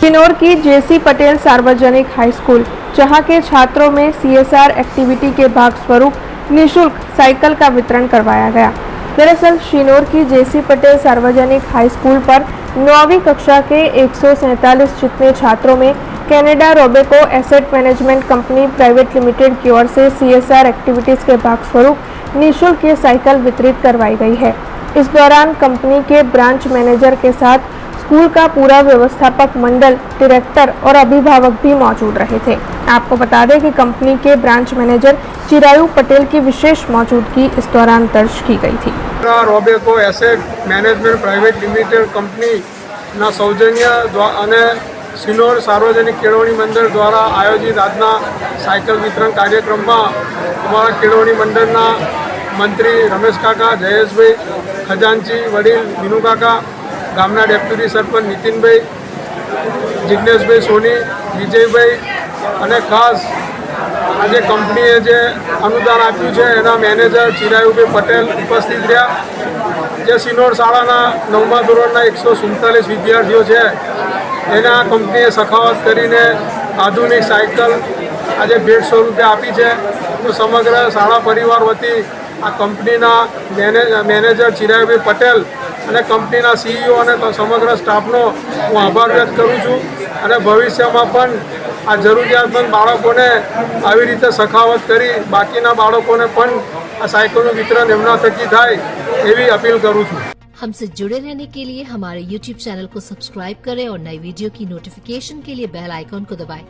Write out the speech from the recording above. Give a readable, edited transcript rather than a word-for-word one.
किन्नौर की जेसी पटेल सार्वजनिक high school, जहां के छात्रों में सीएसआर एक्टिविटी के भाग स्वरूप निःशुल्क साइकिल का वितरण करवाया गया। दरअसल शिनौर की जेसी पटेल सार्वजनिक हाई स्कूल पर 9वीं कक्षा के 147 जितने छात्रों में Canada Robeco asset management company private limited की ओर से सीएसआर एक्टिविटीज के भाग स्वरूप निःशुल्क ये साइकिल वितरित करवाई गई है। इस दौरान कंपनी के ब्रांच मैनेजर के साथ स्कूल का पूरा व्यवस्थापक मंडल, डायरेक्टर और अभिभावक भी मौजूद रहे थे। आपको बता दें कि कंपनी के ब्रांच मैनेजर चिरायु पटेल की विशेष मौजूदगी इस दौरान दर्ज की गई थी। Robeco asset management private limited company ना सौजन्य અને સિનોર સાર્વજનિક કેળવણી મંડળ દ્વારા આયોજિત આજના સાયકલ વિતરણ કાર્યક્રમમાં અમારા કેળવણી મંડળના મંત્રી રમેશ કાકા, જયેશભાઈ, ખજાનચી વડીલ વિનુ કાકા, ગામના ડેપ્યુટી સરપંચ નીતિનભાઈ, જિજ્ઞેશભાઈ સોની, વિજયભાઈ અને ખાસ આજે કંપનીએ જે અનુદાન આપ્યું છે એના મેનેજર ચિરાયુભાઈ પટેલ ઉપસ્થિત રહ્યા। જે સિનોર શાળાના 9મા ધોરણના 147 વિદ્યાર્થીઓ છે એના કંપનીએ સખાવત કરીને આધુનિક સાયકલ આજે ભેટ સ્વરૂપે આપી છે। તો સમગ્ર શાળા પરિવાર વતી આ કંપનીના મેનેજર ચિરાયુભાઈ પટેલ અને કંપનીના સીઈઓ અને સમગ્ર સ્ટાફનો હું આભાર વ્યક્ત કરું છું અને ભવિષ્યમાં પણ આ જરૂરિયાતમંદ બાળકોને આવી રીતે સખાવત કરી બાકીના બાળકોને પણ આ સાયકલનું વિતરણ એમના થકી થાય એવી અપીલ કરું છું। हमसे जुड़े रहने के लिए हमारे YouTube चैनल को सब्सक्राइब करें और नई वीडियो की नोटिफिकेशन के लिए बेल आइकॉन को दबाएं।